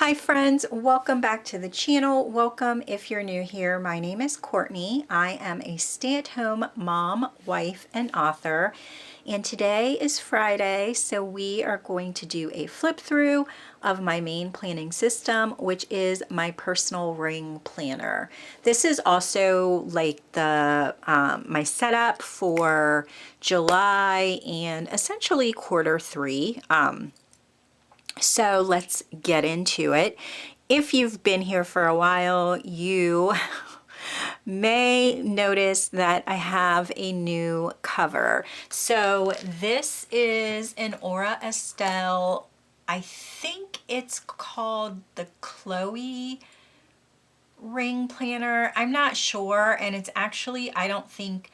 Hi friends, welcome back to the channel. Welcome if you're new here. My name is Courtney. I am a stay-at-home mom, wife, and author. And today is Friday, so we are going to do a flip through of my main planning system, which is my personal ring planner. This is also like the my setup for July and essentially quarter 3. So let's get into it. If you've been here for a while, you may notice that I have a new cover. So this is an Aura Estelle. I think it's called the Chloe ring planner. I'm not sure, and it's actually, I don't think,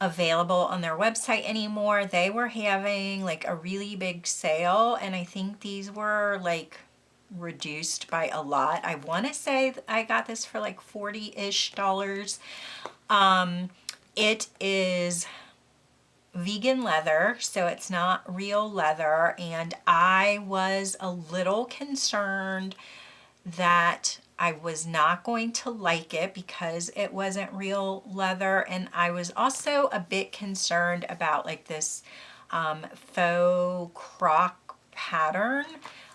available on their website anymore. They were having like a really big sale, and I think these were like reduced by a lot. I want to say I got this for like $40-ish. It is vegan leather, so it's not real leather, and I was a little concerned that I was not going to like it because it wasn't real leather, and I was also a bit concerned about like this faux croc pattern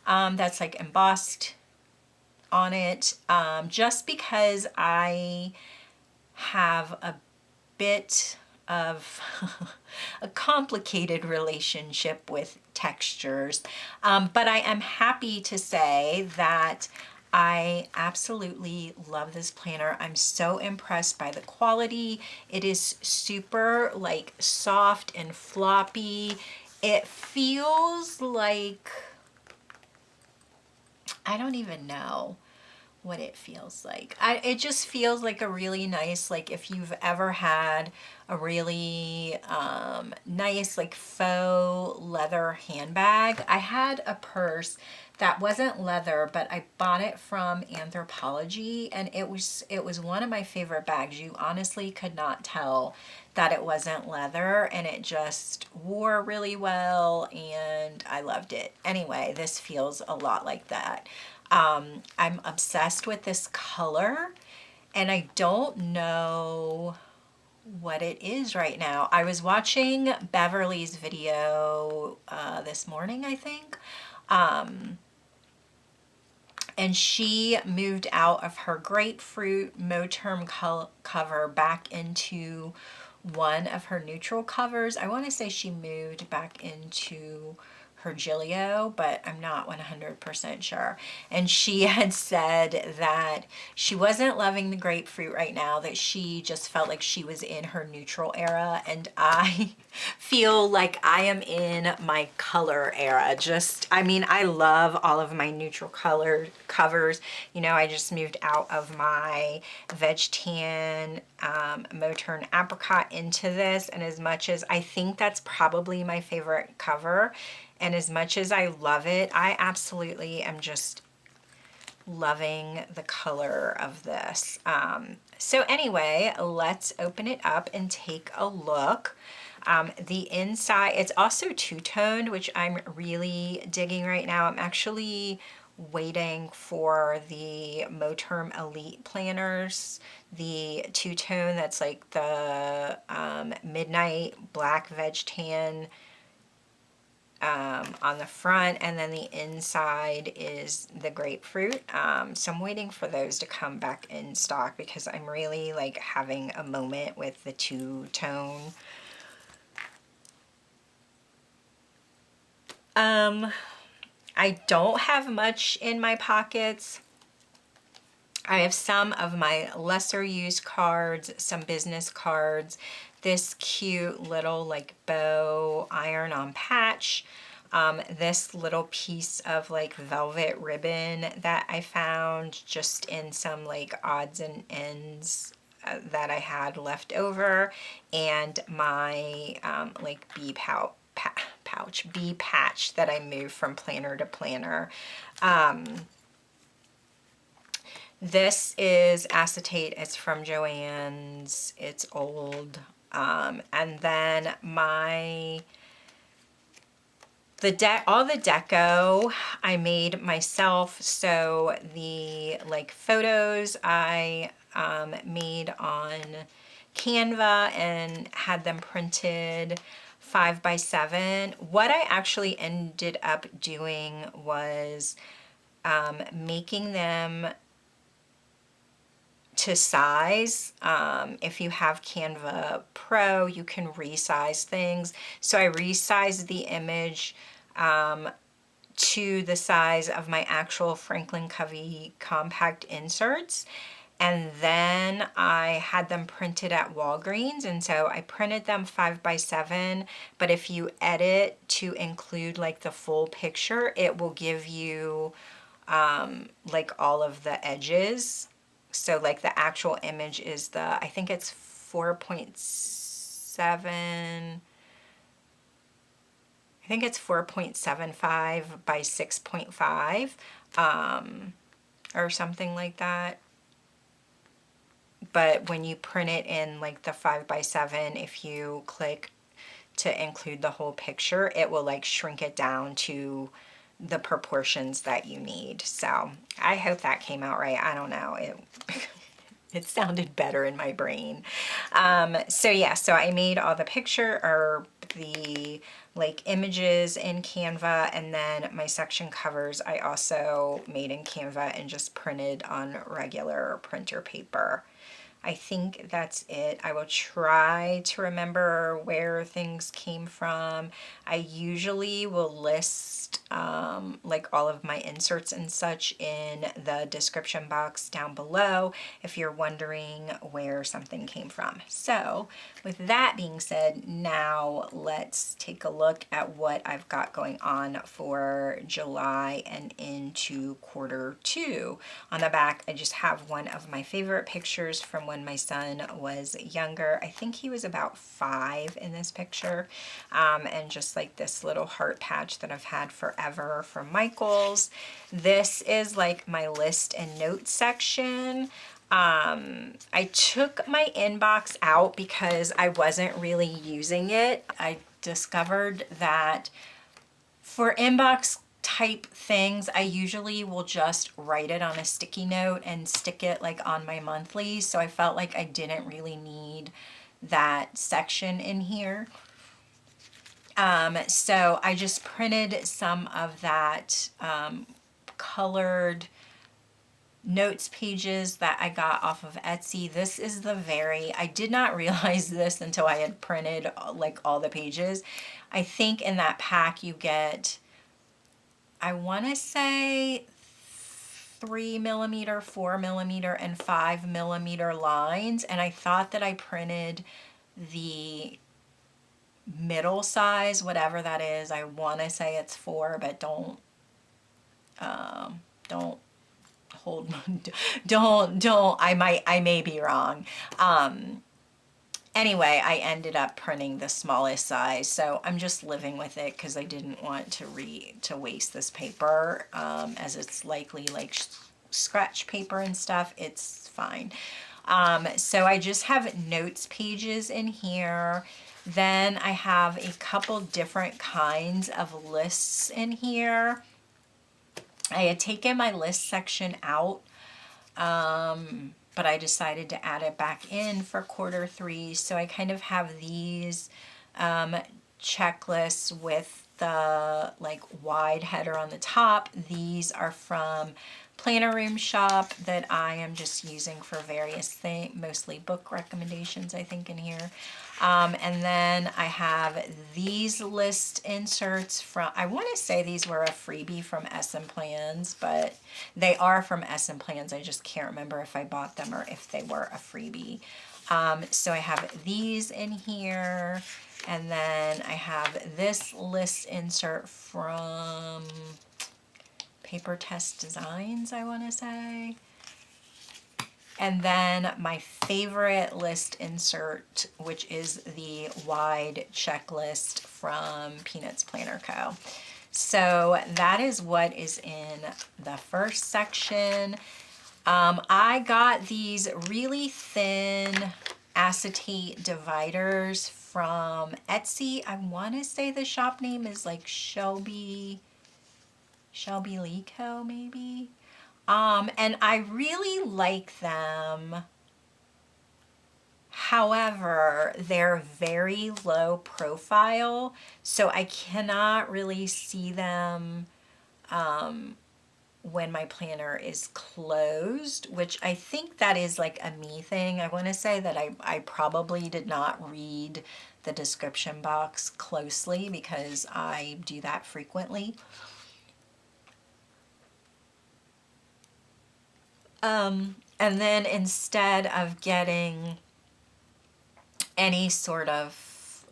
that's like embossed on it, just because I have a bit of a complicated relationship with textures, but I am happy to say that I absolutely love this planner. I'm so impressed by the quality. It is super like soft and floppy. It feels like, I don't even know what it feels like. It just feels like a really nice, like if you've ever had a really nice like faux leather handbag. I had a purse that wasn't leather, but I bought it from Anthropologie, and it was one of my favorite bags. You honestly could not tell that it wasn't leather, and it just wore really well, and I loved it. Anyway, this feels a lot like that. I'm obsessed with this color, and I don't know what it is right now. I was watching Beverly's video this morning, I think, and she moved out of her grapefruit Moterm cover back into one of her neutral covers. I want to say she moved back into her Gilio, but I'm not 100% sure. And she had said that she wasn't loving the grapefruit right now, that she just felt like she was in her neutral era. And I feel like I am in my color era. I mean, I love all of my neutral color covers. You know, I just moved out of my Veg Tan Moturn Apricot into this, and as much as I think that's probably my favorite cover, and as much as I love it, I absolutely am just loving the color of this. So anyway, let's open it up and take a look. The inside, it's also two-toned, which I'm really digging right now. I'm actually waiting for the Moterm Elite planners, the two-tone that's like the midnight black veg tan on the front, and then the inside is the grapefruit. So I'm waiting for those to come back in stock because I'm really like having a moment with the two-tone. I don't have much in my pockets. I have some of my lesser used cards, some business cards, this cute little like bow iron-on patch, this little piece of like velvet ribbon that I found just in some like odds and ends that I had left over, and my like bee patch that I moved from planner to planner. This is acetate. It's from Joann's. It's old. And then my all the deco I made myself. So the like photos I made on Canva and had them printed 5x7. What I actually ended up doing was making them to size. If you have Canva Pro, you can resize things. So I resized the image to the size of my actual Franklin Covey compact inserts. And then I had them printed at Walgreens. And so I printed them 5x7, but if you edit to include like the full picture, it will give you like all of the edges. So like the actual image is I think it's 4.7, I think it's 4.75 by 6.5, or something like that. But when you print it in like the 5x7, if you click to include the whole picture, it will like shrink it down to the proportions that you need. So I hope that came out right. I don't know. It sounded better in my brain. So yeah, so I made all the the like images in Canva, and then my section covers I also made in Canva and just printed on regular printer paper. I think that's it. I will try to remember where things came from. I usually will list like all of my inserts and such in the description box down below if you're wondering where something came from. So with that being said, now let's take a look at what I've got going on for July and into Q2. On the back, I just have one of my favorite pictures from when my son was younger. I think he was about 5 in this picture, and just like this little heart patch that I've had forever from Michaels. This is like my list and notes section. I took my inbox out because I wasn't really using it. I discovered that for inbox type things, I usually will just write it on a sticky note and stick it like on my monthly. So I felt like I didn't really need that section in here. So I just printed some of that colored notes pages that I got off of Etsy. This is I did not realize this until I had printed like all the pages. I think in that pack you get, I want to say 3mm, 4mm, and 5mm lines. And I thought that I printed the middle size, whatever that is. I want to say it's 4, but don't hold, I may be wrong. Anyway, I ended up printing the smallest size, so I'm just living with it because I didn't want to waste this paper, as it's likely like scratch paper and stuff. It's fine. So I just have notes pages in here. Then I have a couple different kinds of lists in here. I had taken my list section out, but I decided to add it back in for Q3. So I kind of have these checklists with the like wide header on the top. These are from Planner Room Shop that I am just using for various things, mostly book recommendations, I think, in here. And then I have these list inserts from, I want to say these were a freebie from Plans, but they are from Plans. I just can't remember if I bought them or if they were a freebie. So I have these in here, and then I have this list insert from Paper Test Designs, I want to say. And then my favorite list insert, which is the wide checklist from PeanutsPlannerCo. So that is what is in the first section. I got these really thin acetate dividers from Etsy. I want to say the shop name is like Shelby Lee Co. maybe. And I really like them. However, they're very low profile, so I cannot really see them when my planner is closed, which I think that is like a me thing. I want to say that I probably did not read the description box closely because I do that frequently. And then instead of getting any sort of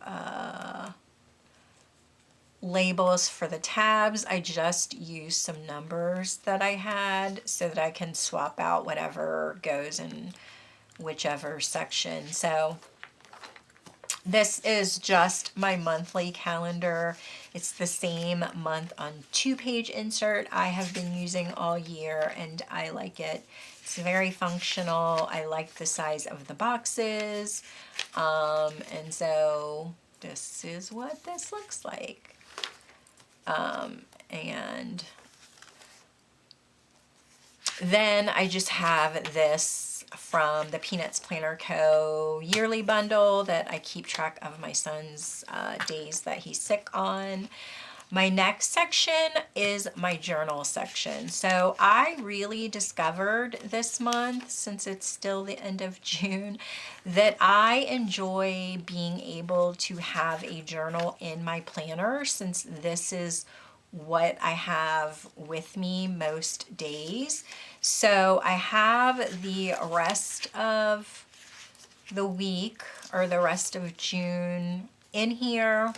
labels for the tabs, I just use some numbers that I had so that I can swap out whatever goes in whichever section. So this is just my monthly calendar. It's the same month on 2-page insert I have been using all year, and I like it. It's very functional. I like the size of the boxes. And so this is what this looks like. And then I just have this from the Peanuts Planner Co. yearly bundle that I keep track of my son's days that he's sick on. My next section is my journal section. So I really discovered this month, since it's still the end of June, that I enjoy being able to have a journal in my planner, since this is what I have with me most days. So I have the rest of the week, or the rest of June, in here.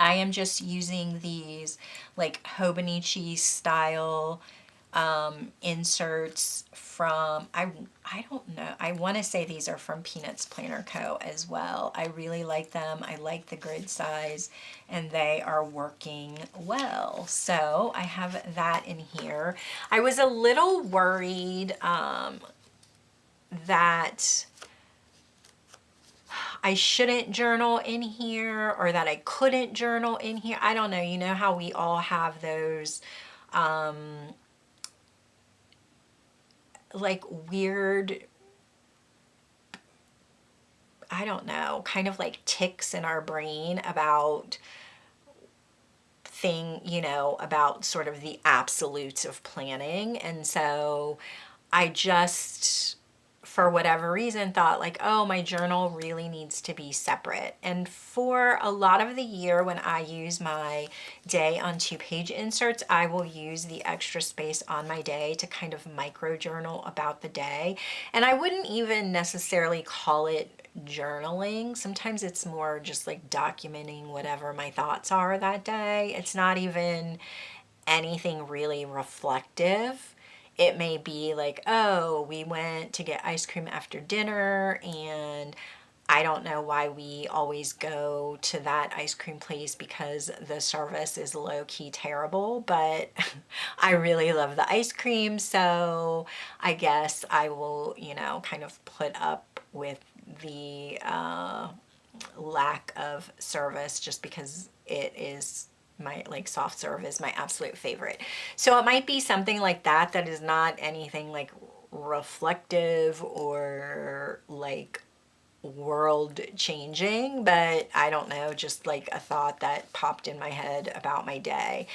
I am just using these like Hobonichi style inserts from, I don't know, I want to say these are from Peanuts Planner Co. as well. I really like them. I like the grid size, and they are working well. So I have that in here. I was a little worried that I shouldn't journal in here, or that I couldn't journal in here. I don't know. You know how we all have those like weird, I don't know, kind of like ticks in our brain about about sort of the absolutes of planning. And so I just, for whatever reason, thought like, oh, my journal really needs to be separate. And for a lot of the year, when I use my day on 2-page inserts, I will use the extra space on my day to kind of micro journal about the day. And I wouldn't even necessarily call it journaling. Sometimes it's more just like documenting whatever my thoughts are that day. It's not even anything really reflective. It may be like, oh, we went to get ice cream after dinner, and I don't know why we always go to that ice cream place because the service is low-key terrible, but I really love the ice cream, so I guess I will, kind of put up with the lack of service just because it is my, like, soft serve is my absolute favorite. So it might be something like that that is not anything like reflective or like world changing, but I don't know, just like a thought that popped in my head about my day.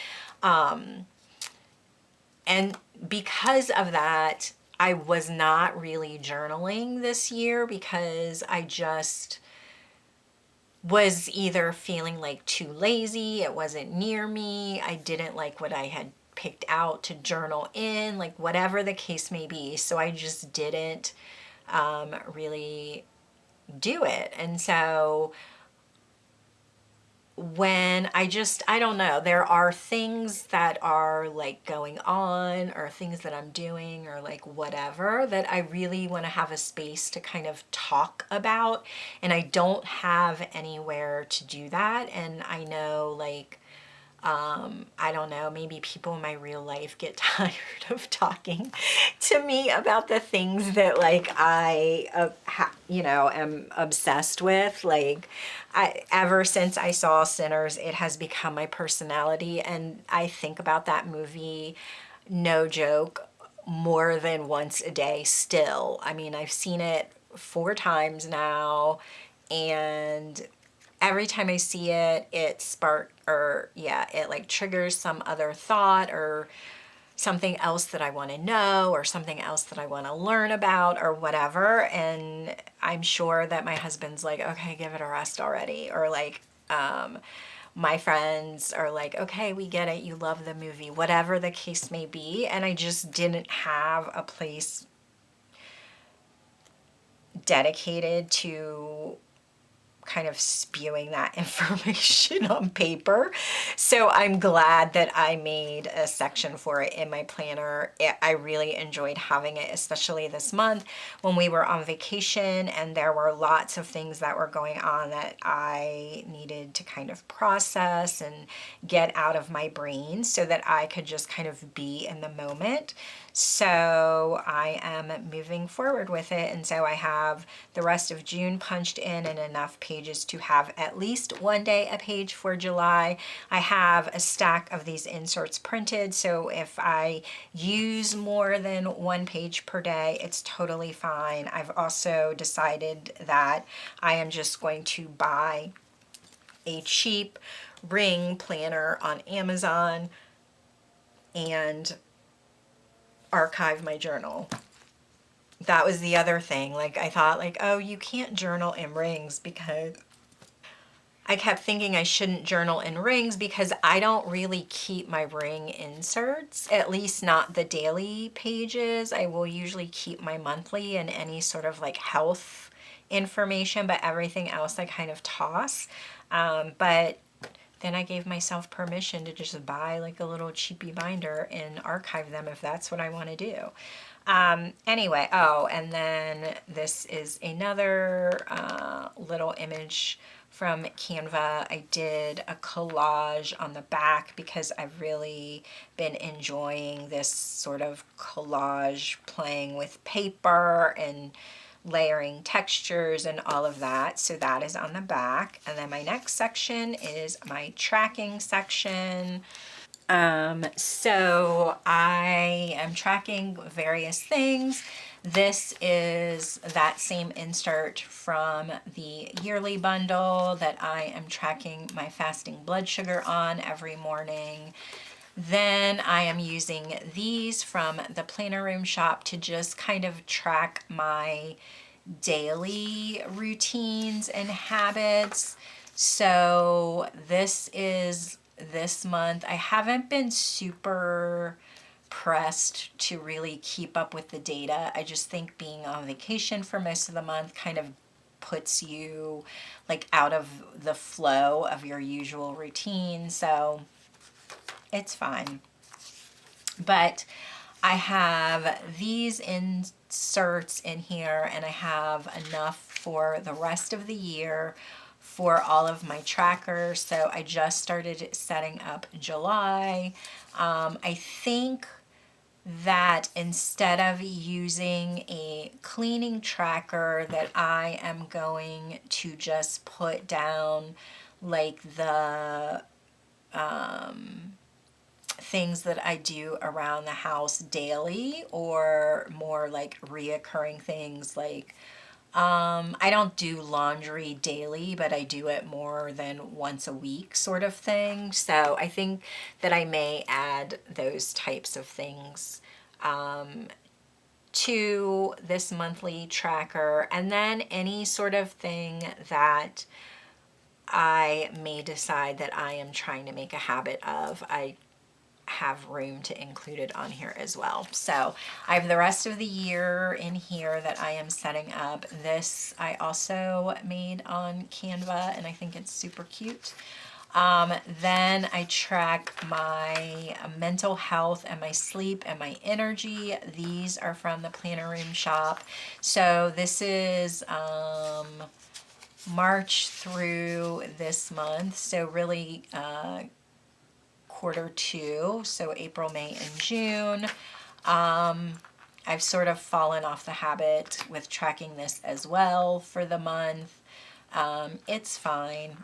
And because of that, I was not really journaling this year because I just was either feeling like too lazy, it wasn't near me, I didn't like what I had picked out to journal in, like whatever the case may be. So I just didn't really do it. And so when I don't know, there are things that are like going on, or things that I'm doing, or like whatever, that I really want to have a space to kind of talk about, and I don't have anywhere to do that. And I know, like, I don't know, maybe people in my real life get tired of talking to me about the things that like I, am obsessed with. Like, ever since I saw Sinners, it has become my personality, and I think about that movie, no joke, more than once a day still. I mean, I've seen it 4 times now, and every time I see it, it like triggers some other thought or something else that I want to know or something else that I want to learn about or whatever. And I'm sure that my husband's like, okay, give it a rest already. Or like, my friends are like, okay, we get it. You love the movie, whatever the case may be. And I just didn't have a place dedicated to kind of spewing that information on paper. So I'm glad that I made a section for it in my planner. I really enjoyed having it, especially this month when we were on vacation and there were lots of things that were going on that I needed to kind of process and get out of my brain so that I could just kind of be in the moment. So I am moving forward with it. And so I have the rest of June punched in and enough pages to have at least one day a page for July. I have a stack of these inserts printed. So if I use more than one page per day, it's totally fine. I've also decided that I am just going to buy a cheap ring planner on Amazon and archive my journal. That was the other thing. Like, I thought like, oh, you can't journal in rings, because I kept thinking I shouldn't journal in rings because I don't really keep my ring inserts, at least not the daily pages. I will usually keep my monthly and any sort of like health information, but everything else I kind of toss. But then I gave myself permission to just buy like a little cheapy binder and archive them if that's what I want to do. Anyway, oh, and then this is another little image from Canva. I did a collage on the back because I've really been enjoying this sort of collage, playing with paper and layering textures and all of that. So that is on the back. And then my next section is my tracking section. So I am tracking various things. This is that same insert from the yearly bundle that I am tracking my fasting blood sugar on every morning. Then I am using these from the Planner Room shop to just kind of track my daily routines and habits. So this is this month. I haven't been super pressed to really keep up with the data. I just think being on vacation for most of the month kind of puts you like out of the flow of your usual routine. So it's fine. But I have these inserts in here and I have enough for the rest of the year for all of my trackers. So I just started setting up July. I think that instead of using a cleaning tracker, that I am going to just put down like the things that I do around the house daily, or more like reoccurring things like I don't do laundry daily, but I do it more than once a week sort of thing. So I think that I may add those types of things to this monthly tracker. And then any sort of thing that I may decide that I am trying to make a habit of, I have room to include it on here as well. So I have the rest of the year in here that I am setting up. This I also made on Canva and I think it's super cute. Then I track my mental health and my sleep and my energy. These are from the Planner Room shop. So this is March through this month. So really quarter 2, so April, May, and June. I've sort of fallen off the habit with tracking this as well for the month. It's fine.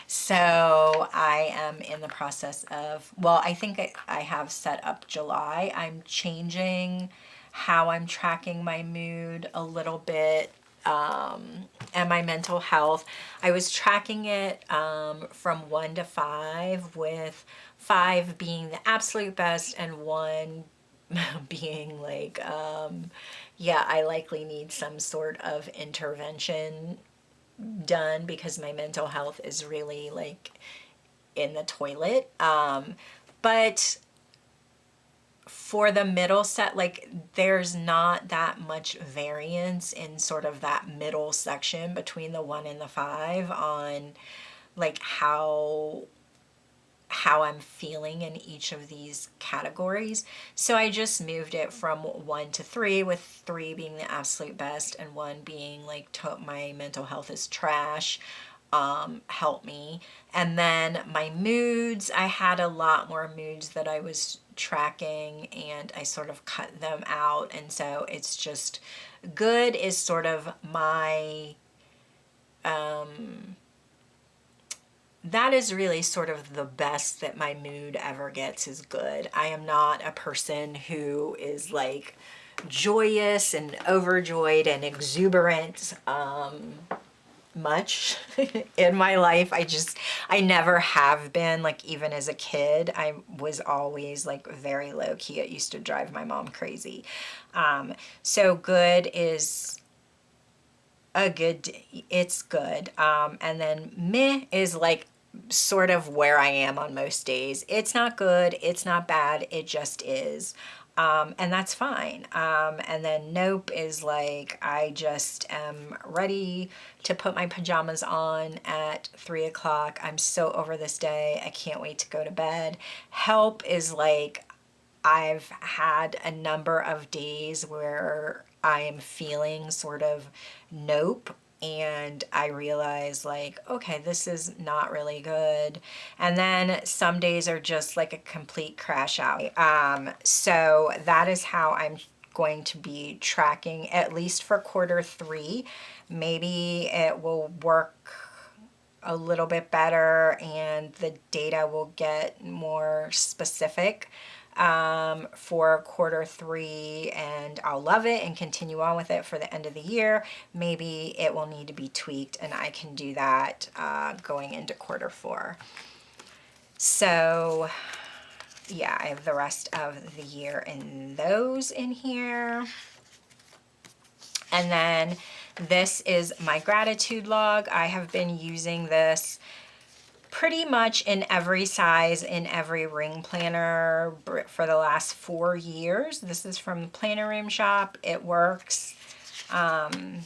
So I am in the process of, well, I think I have set up July. I'm changing how I'm tracking my mood a little bit, and my mental health. I was tracking it from 1 to 5, with 5 being the absolute best and 1 being like, yeah, I likely need some sort of intervention done because my mental health is really like in the toilet. But for the middle set, like there's not that much variance in sort of that middle section between the 1 and the 5 on like how I'm feeling in each of these categories. So I just moved it from 1 to 3, with 3 being the absolute best and 1 being like my mental health is trash. Help me. And then my moods, I had a lot more moods that I was tracking and I sort of cut them out. And so it's just good is sort of my, that is really sort of the best that my mood ever gets, is good. I am not a person who is like joyous and overjoyed and exuberant much in my life. I never have been. Like even as a kid, I was always like very low key. It used to drive my mom crazy. So good is a good, it's good. And then meh is like sort of where I am on most days. It's not good, it's not bad, it just is. And that's fine. And then nope is like, I just am ready to put my pajamas on at 3 o'clock. I'm so over this day. I can't wait to go to bed. Help is like, I've had a number of days where I am feeling sort of nope, and I realize like, okay, this is not really good. And then some days are just like a complete crash out. So that is how I'm going to be tracking, at least for quarter 3. Maybe it will work a little bit better and the data will get more specific for quarter 3, and I'll love it and continue on with it for the end of the year. Maybe it will need to be tweaked and I can do that going into quarter 4. So yeah, I have the rest of the year in those in here. And then this is my gratitude log. I have been using this pretty much in every size, in every ring planner for the last 4 years. This is from the Planner Room shop. It works. And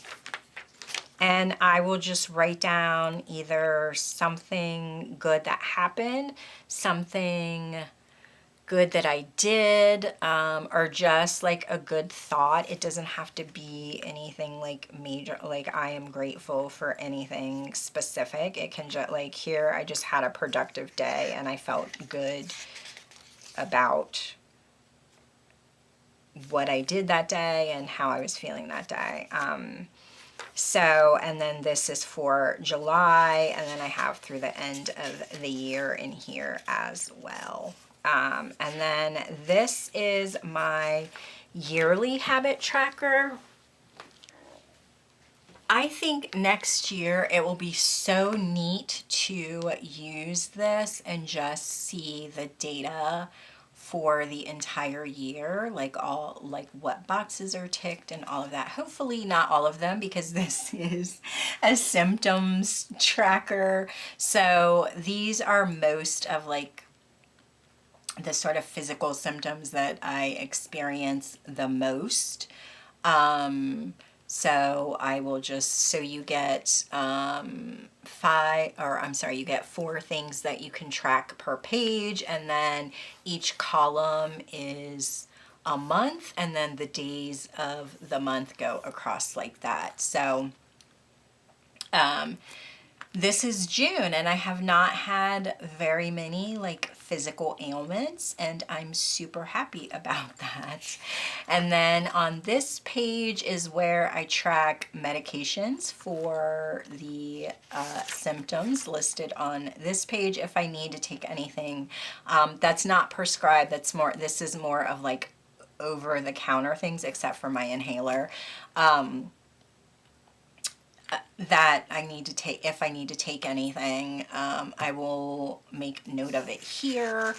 I will just write down either something good that happened, something good that I did, or just like a good thought. It doesn't have to be anything like major, like I am grateful for anything specific. It can just like, here I just had a productive day and I felt good about what I did that day and how I was feeling that day. So, and then this is for July, and then I have through the end of the year in here as well. And then this is my yearly habit tracker. I think next year it will be so neat to use this and just see the data for the entire year, like what boxes are ticked and all of that. Hopefully not all of them, because this is a symptoms tracker. So these are most of like the sort of physical symptoms that I experience the most. So I will just, so you get you get 4 things that you can track per page, and then each column is a month, and then the days of the month go across like that. So This is June and I have not had very many like physical ailments, and I'm super happy about that. And then on this page is where I track medications for the symptoms listed on this page if I need to take anything that's not prescribed. This is more of like over the counter things except for my inhaler. That I need to take, if I need to take anything, I will make note of it here.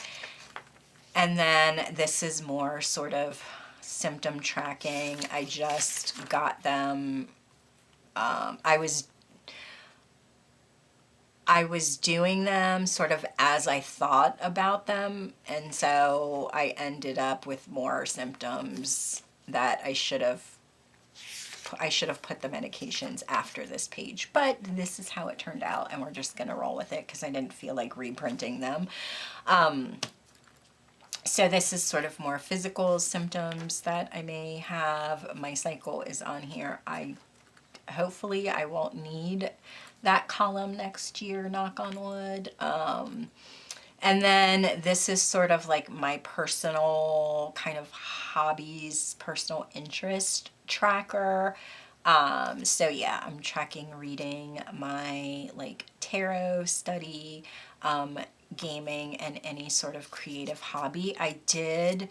And then this is more sort of symptom tracking. I just got them. I was doing them sort of as I thought about them, and so I ended up with more symptoms that I should have put the medications after this page, but this is how it turned out, and we're just gonna roll with it because I didn't feel like reprinting them. So this is sort of more physical symptoms that I may have. My cycle is on here. Hopefully I won't need that column next year, knock on wood. And then this is sort of like my personal kind of hobbies, personal interest tracker. So yeah, I'm tracking reading, my like tarot study, gaming, and any sort of creative hobby. I did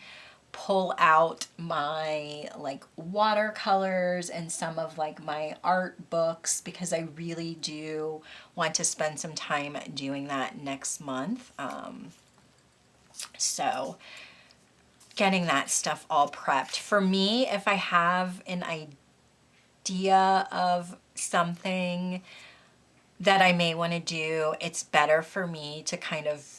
pull out my like watercolors and some of like my art books because I really do want to spend some time doing that next month. So getting that stuff all prepped. For me, if I have an idea of something that I may want to do, it's better for me to kind of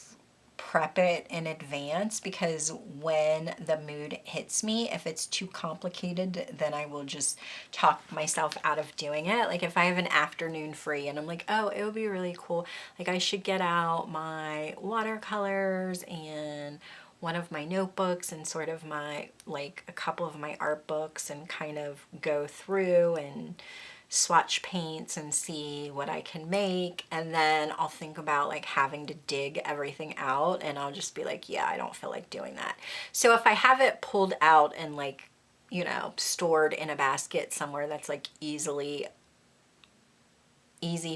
prep it in advance, because when the mood hits me, if it's too complicated, then I will just talk myself out of doing it. Like if I have an afternoon free and I'm like, oh, it would be really cool, like I should get out my watercolors and one of my notebooks and sort of my, like a couple of my art books, and kind of go through and swatch paints and see what I can make, and then I'll think about like having to dig everything out, and I'll just be like, yeah, I don't feel like doing that. So if I have it pulled out and like, you know, stored in a basket somewhere that's like easy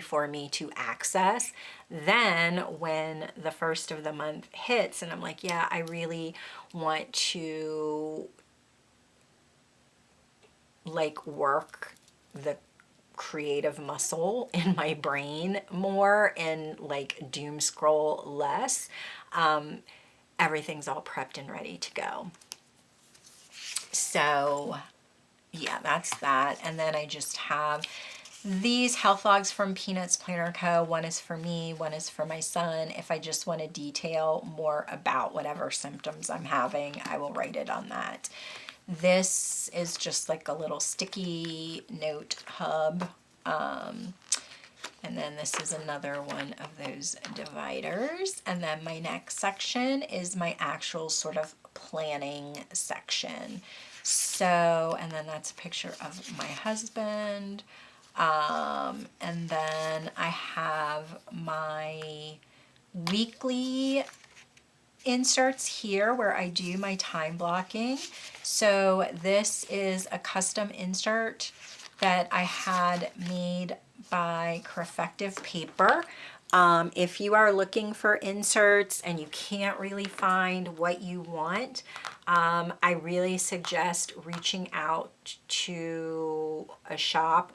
for me to access, then when the first of the month hits and I'm like, yeah, I really want to like work the creative muscle in my brain more and like doom scroll less, everything's all prepped and ready to go. So yeah, that's that. And then I just have these health logs from Peanuts Planner Co. One is for me, one is for my son. If I just want to detail more about whatever symptoms I'm having, I will write it on that. This is just like a little sticky note hub. And then this is another one of those dividers. And then my next section is my actual sort of planning section. So, and then that's a picture of my husband. And then I have my weekly inserts here where I do my time blocking. So this is a custom insert that I had made by Crefective Paper. If you are looking for inserts and you can't really find what you want, I really suggest reaching out to a shop.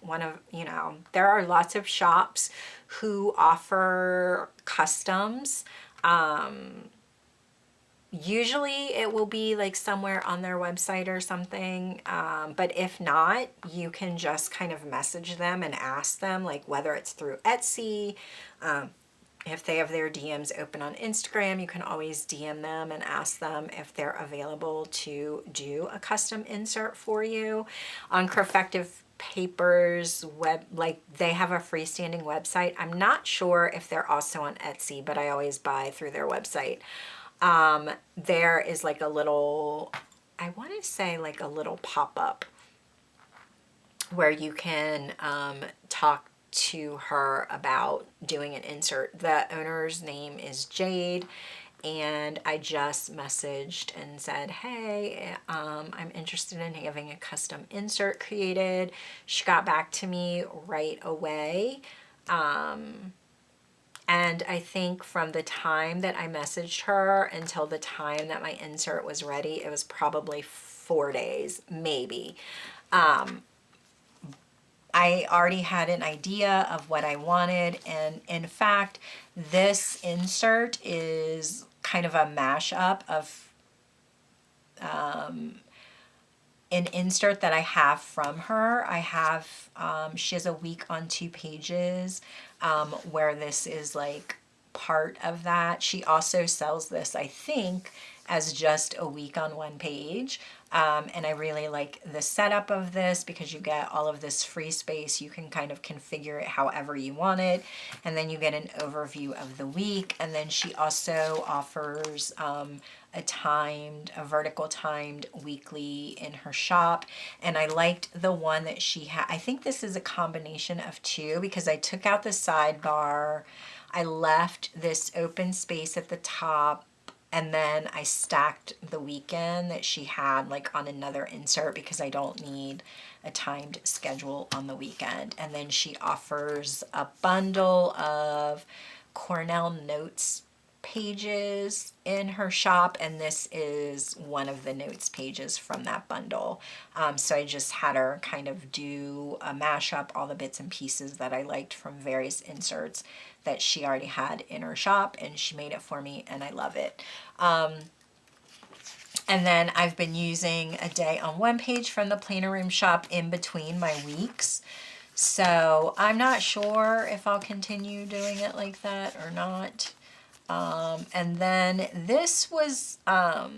There are lots of shops who offer customs. Usually it will be like somewhere on their website or something, but if not, you can just kind of message them and ask them, like whether it's through Etsy, if they have their DMs open on Instagram, you can always DM them and ask them if they're available to do a custom insert for you. On Crefective Papers they have a freestanding website. I'm not sure if they're also on Etsy, but I always buy through their website. There is like a little, I want to say like a little pop-up where you can talk to her about doing an insert. The owner's name is Jade, and I just messaged and said, hey, I'm interested in having a custom insert created. She got back to me right away. And I think from the time that I messaged her until the time that my insert was ready, it was probably 4 days, maybe. I already had an idea of what I wanted, and in fact, this insert is kind of a mashup of an insert that I have from her. I have, she has a week on 2 pages, where this is like part of that. She also sells this, I think, as just a week on 1 page. And I really like the setup of this because you get all of this free space. You can kind of configure it however you want it. And then you get an overview of the week. And then she also offers a vertical timed weekly in her shop. And I liked the one that she had. I think this is a combination of 2 because I took out the sidebar. I left this open space at the top, and then I stacked the weekend that she had like on another insert because I don't need a timed schedule on the weekend. And then she offers a bundle of Cornell Notes pages in her shop, and this is one of the notes pages from that bundle. So I just had her kind of do a mashup, all the bits and pieces that I liked from various inserts that she already had in her shop, and she made it for me, and I love it. And then I've been using a day on 1 page from the Planner Room shop in between my weeks. So I'm not sure if I'll continue doing it like that or not. And then this was a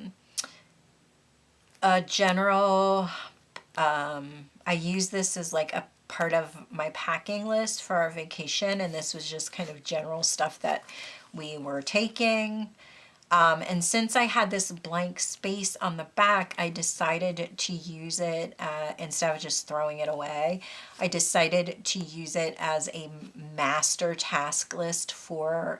general, I use this as like a part of my packing list for our vacation, and this was just kind of general stuff that we were taking. And since I had this blank space on the back, I decided to use it, instead of just throwing it away, I decided to use it as a master task list for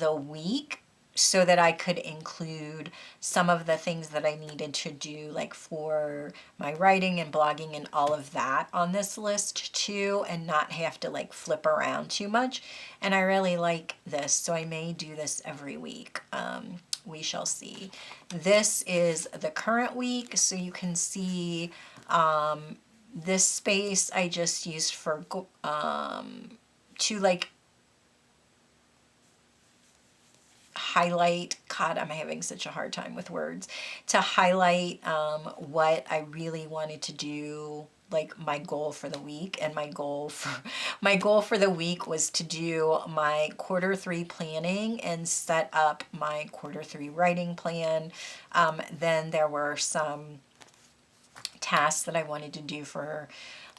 the week so that I could include some of the things that I needed to do, like for my writing and blogging and all of that on this list too, and not have to like flip around too much. And I really like this, so I may do this every week. We shall see. This is the current week, so you can see this space I just used for to like highlight, God, I'm having such a hard time with words, to highlight what I really wanted to do, like my goal for the week. And my goal for the week was to do my Q3 planning and set up my Q3 writing plan. Then there were some tasks that I wanted to do for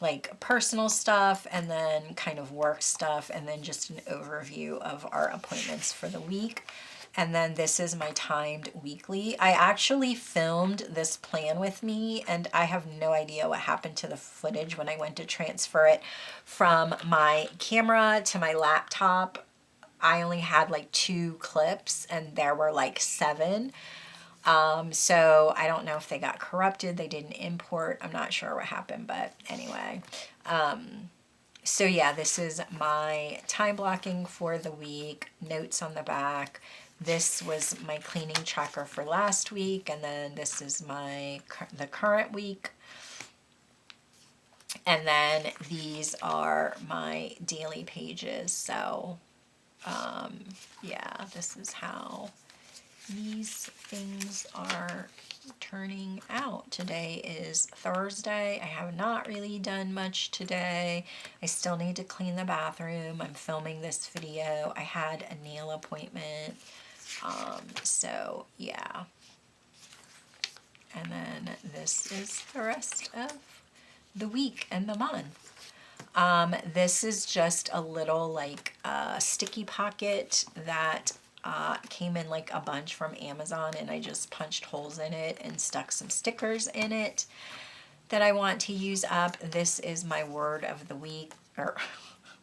like personal stuff, and then kind of work stuff, and then just an overview of our appointments for the week. And then this is my timed weekly. I actually filmed this plan with me, and I have no idea what happened to the footage when I went to transfer it from my camera to my laptop. I only had like 2 clips, and there were like 7. So I don't know if they got corrupted, they didn't import, I'm not sure what happened, but anyway. So yeah, this is my time blocking for the week, notes on the back. This was my cleaning tracker for last week, and then this is the current week. And then these are my daily pages. So yeah, this is how these things are turning out. Today is Thursday. I have not really done much today. I still need to clean the bathroom. I'm filming this video. I had a nail appointment. So yeah. And then this is the rest of the week and the month. This is just a little like sticky pocket that came in like a bunch from Amazon, and I just punched holes in it and stuck some stickers in it that I want to use up. This is my word of the week, or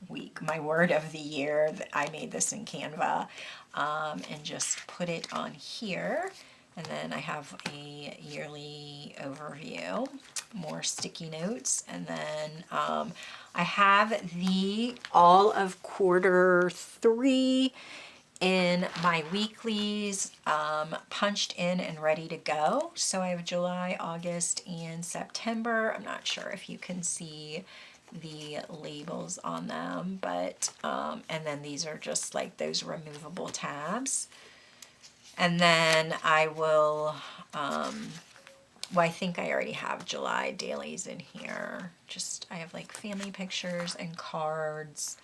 week, my word of the year. I made this in Canva, and just put it on here. And then I have a yearly overview, more sticky notes, and then I have the all of quarter 3 in my weeklies punched in and ready to go. So I have July, August, and September. I'm not sure if you can see the labels on them, but and then these are just like those removable tabs. And then I will, well, I think I already have July dailies in here. Just, I have like family pictures and cards.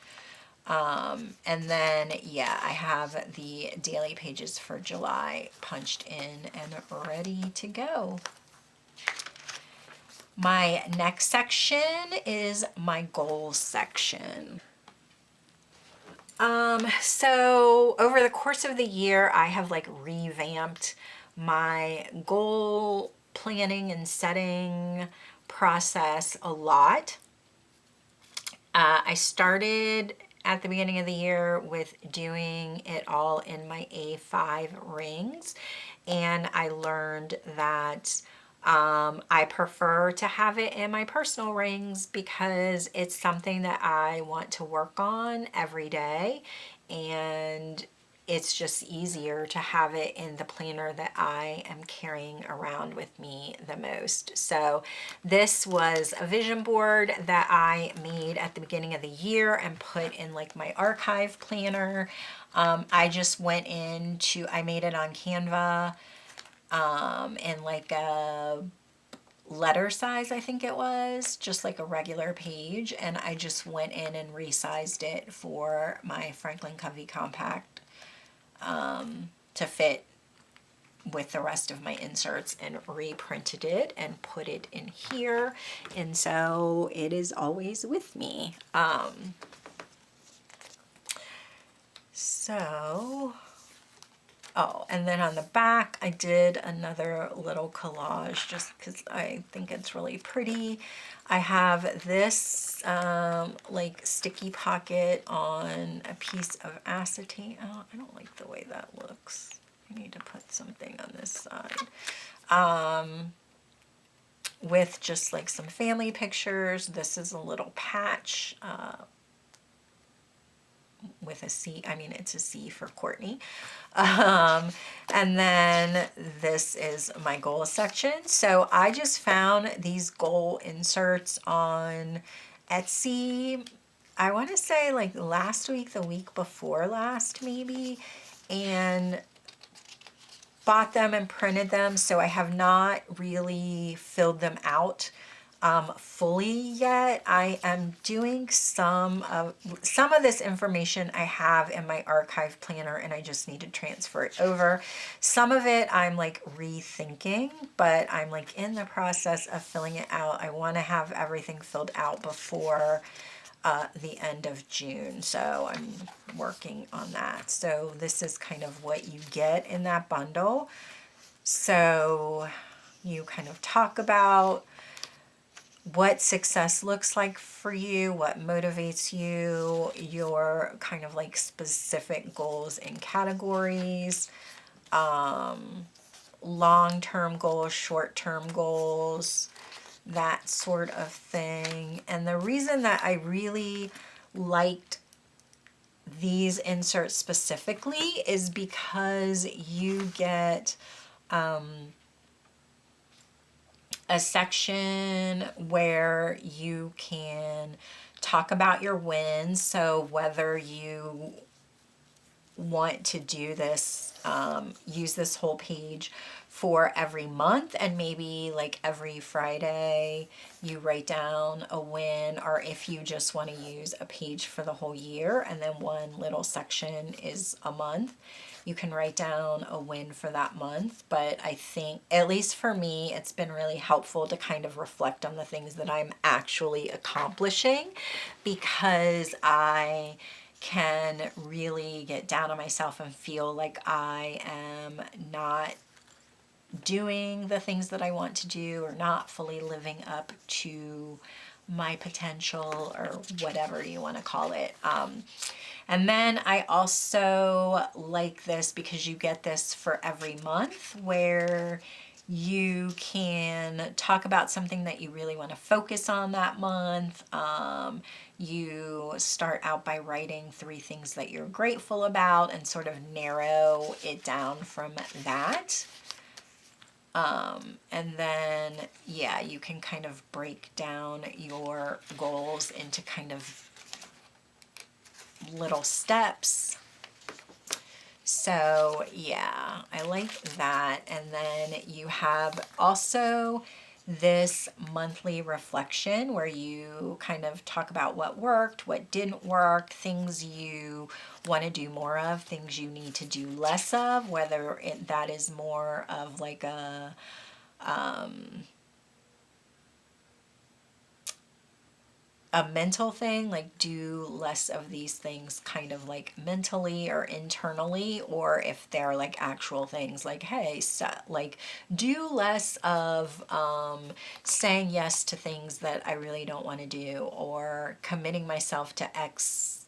And then, yeah, I have the daily pages for July punched in and ready to go. My next section is my goals section. So over the course of the year, I have like revamped my goal planning and setting process a lot. I started at the beginning of the year with doing it all in my A5 rings, and I learned that I prefer to have it in my personal rings because it's something that I want to work on every day, and it's just easier to have it in the planner that I am carrying around with me the most. So this was a vision board that I made at the beginning of the year and put in like my archive planner. I just went into, I made it on Canva in like a letter size, I think it was, just like a regular page, and I just went in and resized it for my Franklin Covey Compact to fit with the rest of my inserts, and reprinted it and put it in here, and so it is always with me. Oh, and then on the back, I did another little collage just because I think it's really pretty. I have this like sticky pocket on a piece of acetate. Oh, I don't like the way that looks. I need to put something on this side. With just like some family pictures. This is a little patch with a C. I mean, it's a C for Courtney. And then this is my goal section. So I just found these goal inserts on Etsy. I want to say like last week, the week before last maybe, and bought them and printed them. So I have not really filled them out fully yet. I am doing some of this information I have in my archive planner, and I just need to transfer it over. Some of it I'm like rethinking, but I'm like in the process of filling it out. I want to have everything filled out before the end of June, so I'm working on that. So this is kind of what you get in that bundle. So you kind of talk about what success looks like for you, what motivates you, your kind of like specific goals and categories, long-term goals, short-term goals, that sort of thing. And the reason that I really liked these inserts specifically is because you get a section where you can talk about your wins. So whether you want to do this, use this whole page for every month, and maybe like every Friday you write down a win, or if you just want to use a page for the whole year and then one little section is a month, you can write down a win for that month. But I think, at least for me, it's been really helpful to kind of reflect on the things that I'm actually accomplishing, because I can really get down on myself and feel like I am not doing the things that I want to do, or not fully living up to my potential, or whatever you want to call it. And then I also like this because you get this for every month, where you can talk about something that you really want to focus on that month. You start out by writing 3 things that you're grateful about and sort of narrow it down from that. And then, yeah, you can kind of break down your goals into kind of little steps. So yeah, I like that. And then you have also this monthly reflection where you kind of talk about what worked, what didn't work, things you want to do more of, things you need to do less of, whether that is more of like a mental thing, like do less of these things kind of like mentally or internally, or if they're like actual things like, hey, so, like do less of saying yes to things that I really don't want to do, or committing myself to X,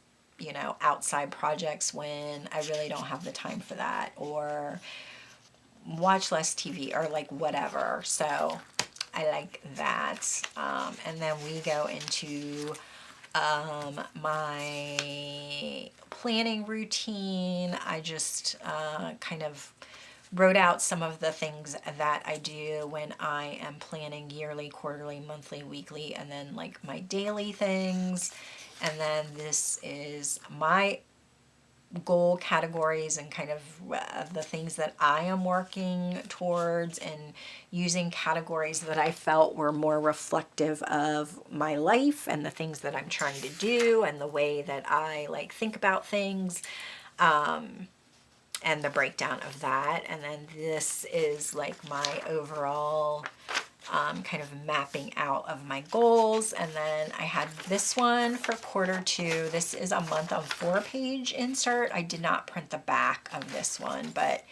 outside projects when I really don't have the time for that, or watch less TV, or like whatever. So I like that. And then we go into my planning routine. I just kind of wrote out some of the things that I do when I am planning yearly, quarterly, monthly, weekly, and then like my daily things. And then this is my goal categories and kind of the things that I am working towards, and using categories that I felt were more reflective of my life and the things that I'm trying to do and the way that I like think about things, and the breakdown of that. And then this is like my overall kind of mapping out of my goals. And then I had this one for Q2. This is a month on 4-page insert. I did not print the back of this one, but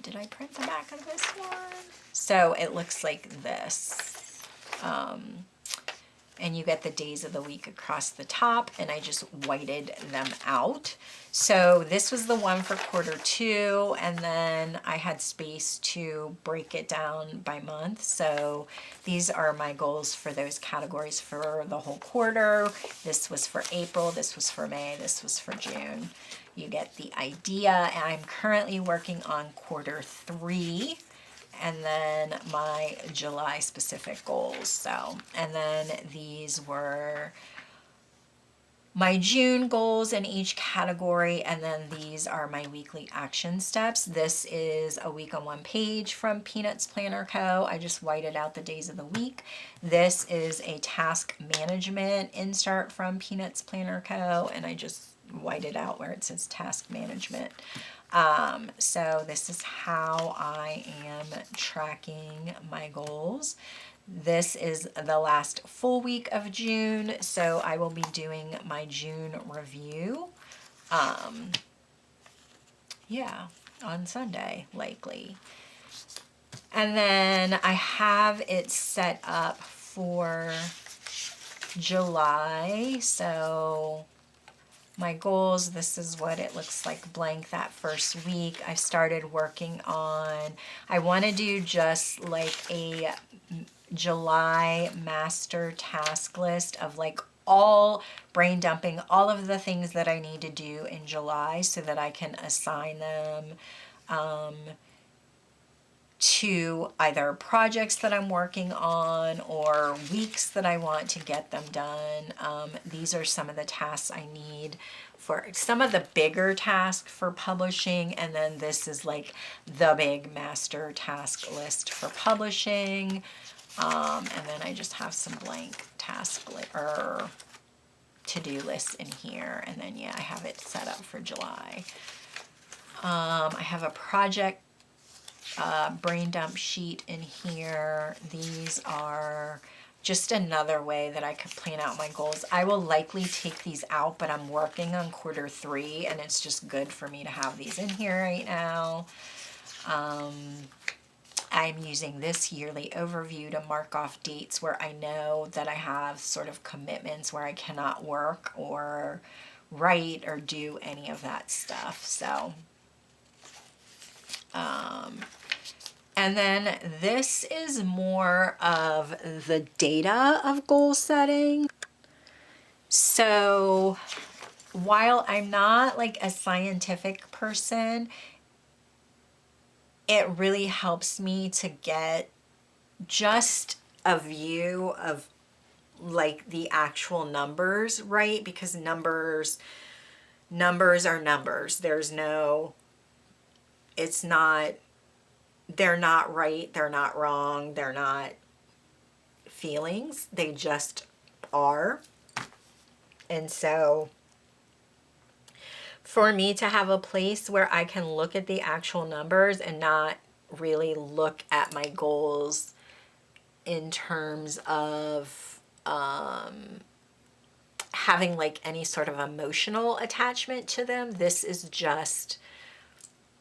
did I print the back of this one? So it looks like this. And you get the days of the week across the top, and I just whited them out. So this was the one for Q2, and then I had space to break it down by month. So these are my goals for those categories for the whole quarter. This was for April, this was for May, this was for June. You get the idea, and I'm currently working on Q3. And then my July specific goals. So, and then these were my June goals in each category, and then these are my weekly action steps. This is a week on 1 page from PeanutsPlannerCo. I just whited out the days of the week. This is a task management insert from PeanutsPlannerCo, and I just whited out where it says task management. So this is how I am tracking my goals. This is the last full week of June, so I will be doing my June review. Yeah, on Sunday, likely. And then I have it set up for July, so my goals, this is what it looks like blank that first week. I started working on, I want to do just like a July master task list of like all brain dumping, all of the things that I need to do in July so that I can assign them to either projects that I'm working on or weeks that I want to get them done. These are some of the tasks I need for some of the bigger tasks for publishing, and then this is like the big master task list for publishing. And then I just have some blank task or to-do lists in here, and then yeah, I have it set up for July. I have a project brain dump sheet in here. These are just another way that I could plan out my goals. I will likely take these out, but I'm working on Q3, and it's just good for me to have these in here right now. I'm using this yearly overview to mark off dates where I know that I have sort of commitments where I cannot work or write or do any of that stuff. So, and then this is more of the data of goal setting. So while I'm not like a scientific person, it really helps me to get just a view of like the actual numbers, right? Because numbers are numbers. There's no, it's not, they're not right, they're not wrong, they're not feelings, they just are. And so for me to have a place where I can look at the actual numbers and not really look at my goals in terms of having like any sort of emotional attachment to them, this is just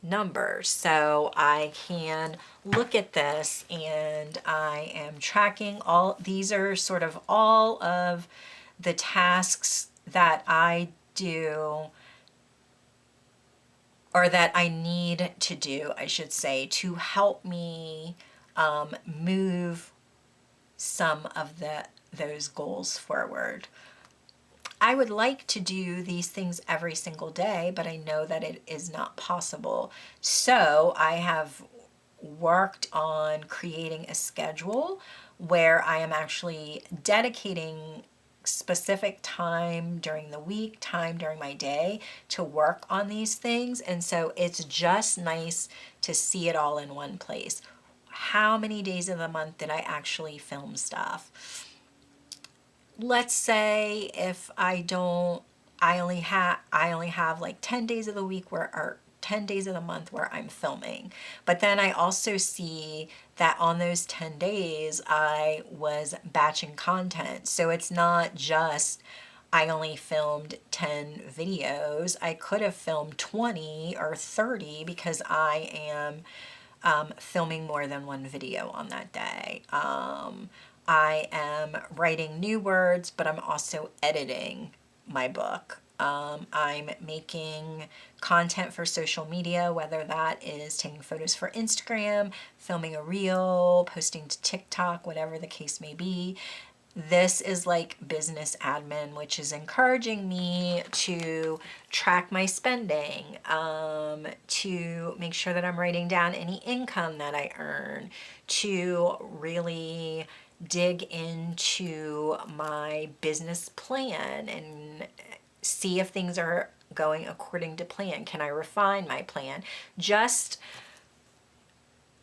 numbers. So I can look at this and I am tracking all, these are sort of all of the tasks that I do, or that I need to do, I should say, to help me move some of those goals forward. I would like to do these things every single day, but I know that it is not possible. So I have worked on creating a schedule where I am actually dedicating specific time during the week, time during my day to work on these things. And so it's just nice to see it all in one place. How many days of the month did I actually film stuff? Let's say if I only have like 10 days of the week where, or 10 days of the month where I'm filming. But then I also see that on those 10 days I was batching content. So it's not just I only filmed 10 videos. I could have filmed 20 or 30 because I am filming more than one video on that day. I am writing new words, but I'm also editing my book. I'm making content for social media, whether that is taking photos for Instagram, filming a reel, posting to TikTok, whatever the case may be. This is like business admin, which is encouraging me to track my spending, to make sure that I'm writing down any income that I earn, to really dig into my business plan and see if things are going according to plan. Can I refine my plan? Just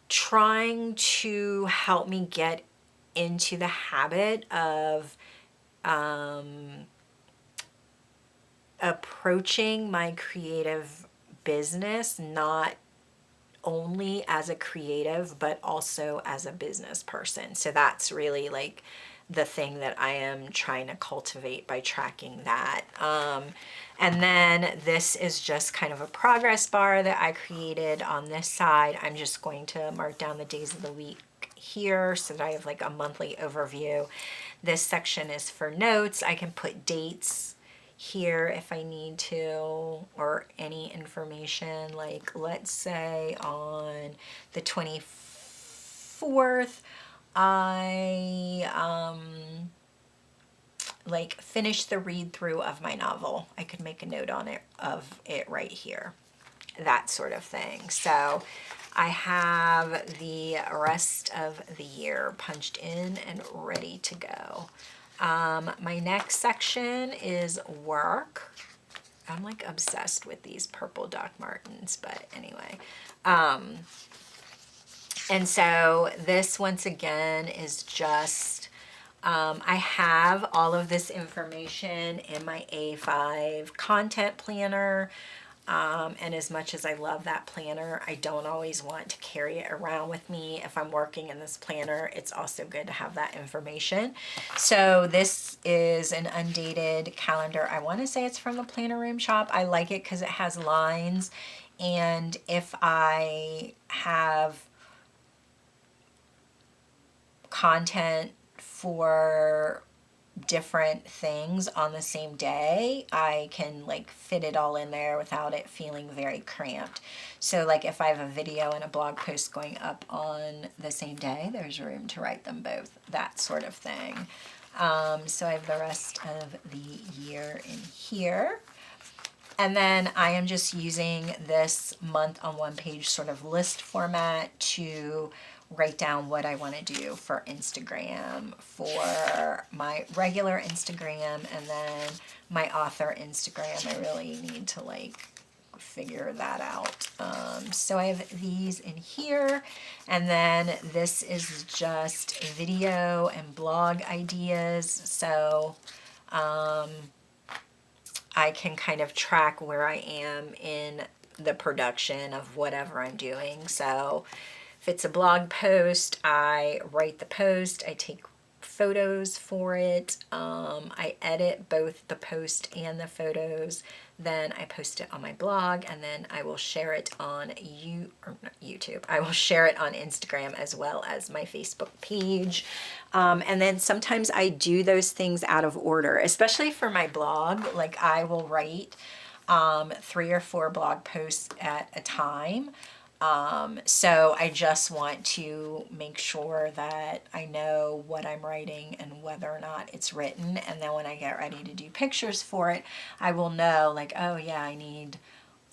trying to help me get into the habit of approaching my creative business not only as a creative but also as a business person. So that's really like the thing that I am trying to cultivate by tracking that. And then this is just kind of a progress bar that I created on this side. I'm just going to mark down the days of the week here so that I have like a monthly overview. This section is for notes. I can put dates here if I need to, or any information, like let's say on the 24th I like finished the read through of my novel. I could make a note on it of it right here, that sort of thing. So I have the rest of the year punched in and ready to go. My next section is work. I'm like obsessed with these purple Doc Martens, but anyway. And so this once again is just, I have all of this information in my A5 content planner. And as much as I love that planner, I don't always want to carry it around with me. If I'm working in this planner, it's also good to have that information. So this is an undated calendar. I want to say it's from the Planner Room shop. I like it because it has lines. And if I have content for different things on the same day, I can like fit it all in there without it feeling very cramped. So like if I have a video and a blog post going up on the same day, there's room to write them both, that sort of thing. So I have the rest of the year in here. And then I am just using this month on one page sort of list format to write down what I want to do for Instagram, for my regular Instagram, and then my author Instagram. I really need to like figure that out. So I have these in here, and then this is just video and blog ideas. So I can kind of track where I am in the production of whatever I'm doing. So if it's a blog post, I write the post, I take photos for it, I edit both the post and the photos, then I post it on my blog, and then I will share it on YouTube. I will share it on Instagram as well as my Facebook page. And then sometimes I do those things out of order, especially for my blog. Like I will write 3 or 4 blog posts at a time. So I just want to make sure that I know what I'm writing and whether or not it's written. And then when I get ready to do pictures for it, I will know like, oh yeah, I need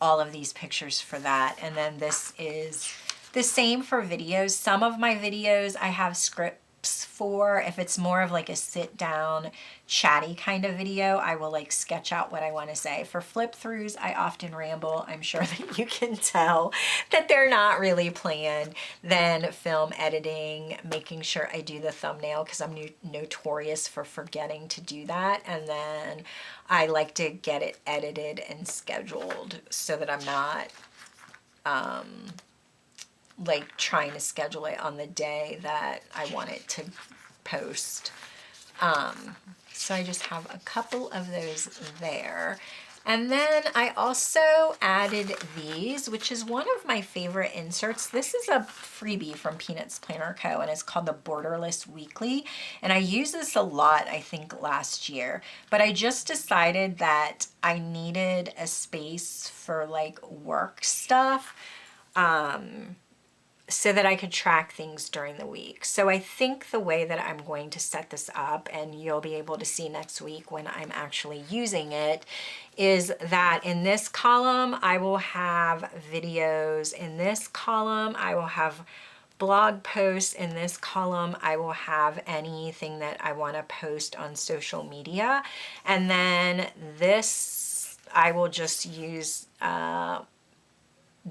all of these pictures for that. And then this is the same for videos. Some of my videos I have scripts for. If it's more of like a sit down chatty kind of video, I will like sketch out what I want to say. For flip throughs, I often ramble. I'm sure that you can tell that they're not really planned. Then film editing, making sure I do the thumbnail because I'm notorious for forgetting to do that. And then I like to get it edited and scheduled so that I'm not like trying to schedule it on the day that I want it to post. So I just have a couple of those there. And then I also added these, which is one of my favorite inserts. This is a freebie from PeanutsPlannerCo, and it's called the Borderless Weekly. And I used this a lot, I think, last year. But I just decided that I needed a space for like work stuff. So that I could track things during the week. So I think the way that I'm going to set this up, and you'll be able to see next week when I'm actually using it, is that in this column, I will have videos. In this column, I will have blog posts. In this column, I will have anything that I want to post on social media. And then this, I will just use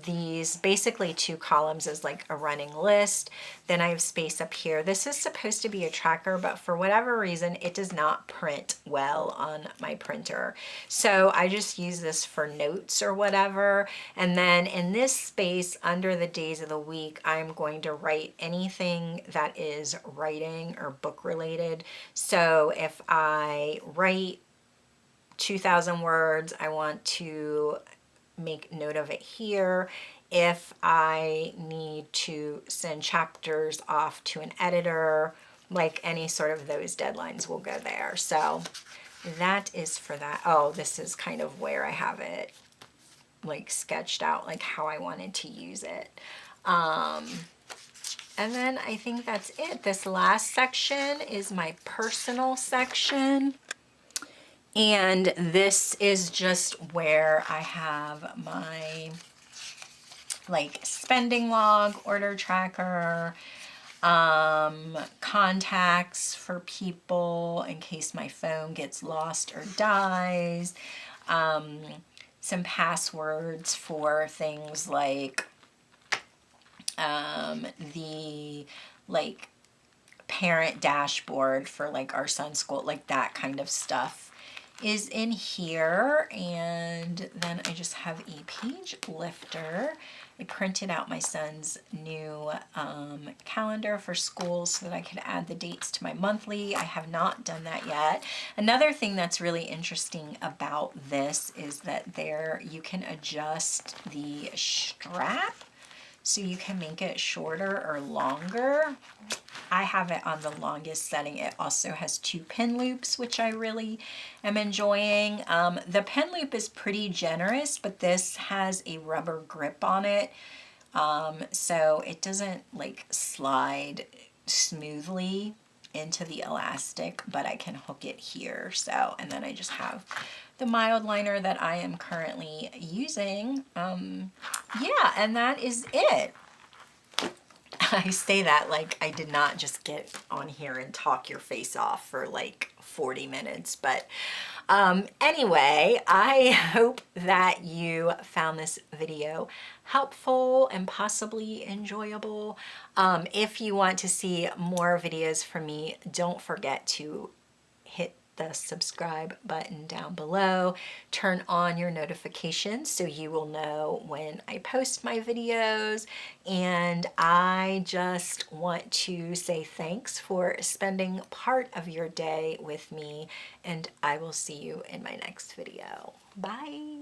these basically 2 columns as like a running list. Then I have space up here. This is supposed to be a tracker, but for whatever reason, it does not print well on my printer. So I just use this for notes or whatever. And then in this space under the days of the week, I'm going to write anything that is writing or book related. So if I write 2,000 words, I want to make note of it here. If I need to send chapters off to an editor, like any sort of those deadlines will go there. So that is for that. Oh, this is kind of where I have it like sketched out, like how I wanted to use it. And then I think that's it. This last section is my personal section. And this is just where I have my like spending log, order tracker, contacts for people in case my phone gets lost or dies, some passwords for things like the like parent dashboard for like our son's school, like that kind of stuff is in here. And then I just have a page lifter. I printed out my son's new calendar for school so that I could add the dates to my monthly. I have not done that yet. Another thing that's really interesting about this is that there you can adjust the strap. so you can make it shorter or longer. I have it on the longest setting. It also has 2 pin loops, which I really am enjoying. The pin loop is pretty generous, but this has a rubber grip on it. So it doesn't like slide smoothly into the elastic, but I can hook it here. So, and then I just have the mild liner that I am currently using. Yeah, and that is it. I say that like I did not just get on here and talk your face off for like 40 minutes, but anyway, I hope that you found this video helpful and possibly enjoyable. If you want to see more videos from me, don't forget to hit the subscribe button down below. Turn on your notifications so you will know when I post my videos. And I just want to say thanks for spending part of your day with me, and I will see you in my next video. Bye.